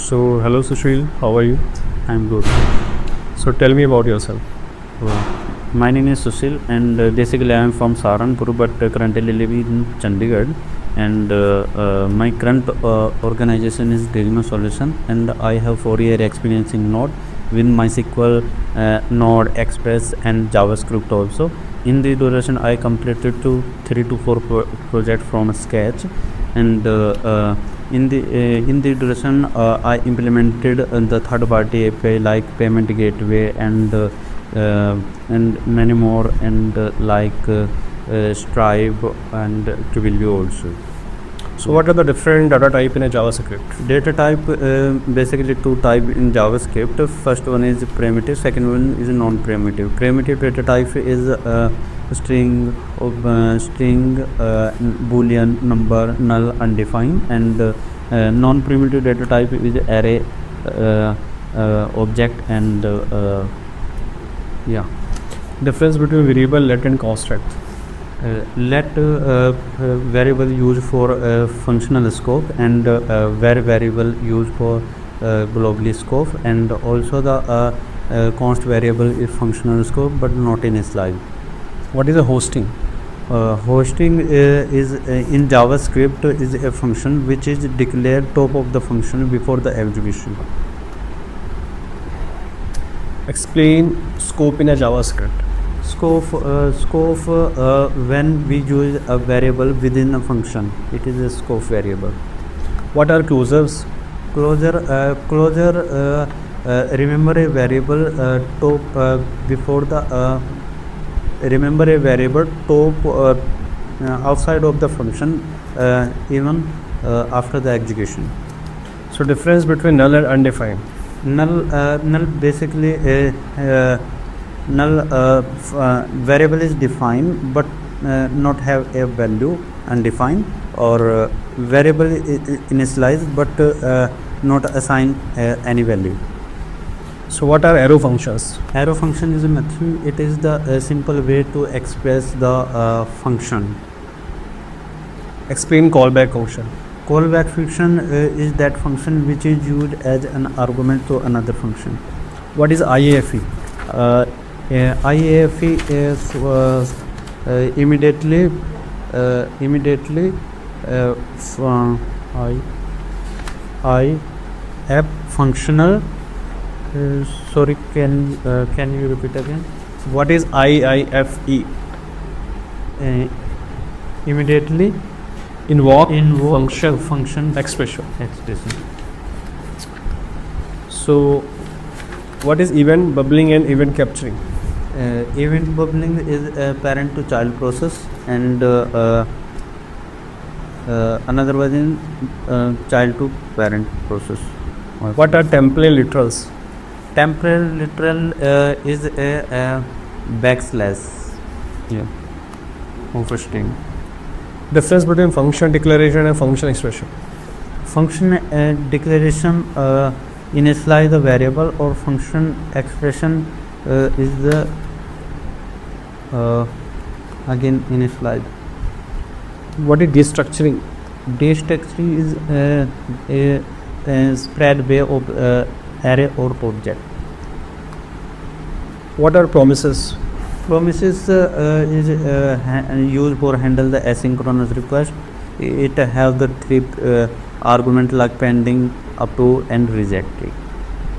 So, hello Sushil, how are you? I'm good. So, tell me about yourself. My name is Sushil, and basically I am from Saharanpur, but currently living in Chandigarh. And my current organization is Domino Solution, and I have 4 year experience in Node with MySQL, Node, Express, and JavaScript also. In the duration, I completed 3 to 4 projects from scratch, and in the duration, I implemented the third party API like payment gateway and many more, and Stripe and Twilio also. So, what are the different data type in a JavaScript? Data type, basically two type in JavaScript. First one is primitive, second one is non-primitive. Primitive data type is string, boolean, number, null, undefined, and non-primitive data type is array, object, and yeah. Difference between variable, let, and construct. Let variable used for functional scope, and variable used for globally scope, and also the const variable is functional scope but not in a slide. What is a hosting? Hosting is in JavaScript is a function which is declared top of the function before the execution. Explain scope in a JavaScript. Scope when we use a variable within a function, it is a scope variable. What are closures? Closure remember a variable top before the remember a variable top outside of the function even after the execution. So, difference between null and undefined. Null basically null variable is defined but not have a value, undefined, or variable initialized but not assign any value. So, what are arrow functions? Arrow function is a method. It is the simple way to express the function. Explain callback function. Callback function is that function which is used as an argument to another function. What is IAFE? IAFE is immediately app functional. Sorry, can you repeat again? What is IIFE? Immediately Invoke function expression. expression. So, what is event bubbling and event capturing? Event bubbling is a parent to child process, and another one is child to parent process. What are template literals? Temporal literal is a backslash, yeah, of a string. Difference between function declaration and function expression. Function declaration initialize the variable, or function expression is the again initialized. What is destructuring? Destructuring is a spread way of array or object. What are promises? Promises is used for handle the asynchronous request. It have the three argument like pending, up to, and rejected.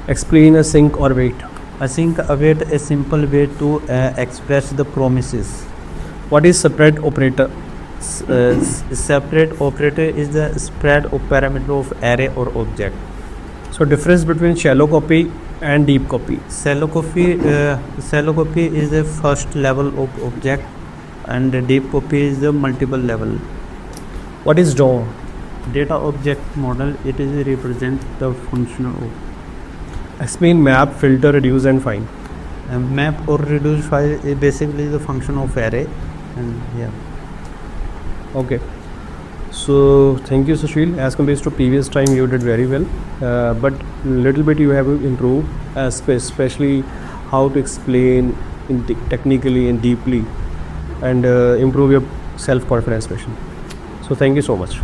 Explain async or wait. Async await a simple way to express the promises. What is separate operator? Separate operator is the spread of parameter of array or object. So, difference between shallow copy and deep copy. Shallow copy is the first level of object, and the deep copy is the multiple level. What is DOM? Data object model. It is represent the functional of Explain map, filter, reduce, and find. Map or reduce file is basically the function of array, and yeah. Okay. So, thank you, Sushil. As compared to previous time, you did very well, but little bit you have to improve, especially how to explain technically and deeply, and improve your self-confidence, especially. So, thank you so much.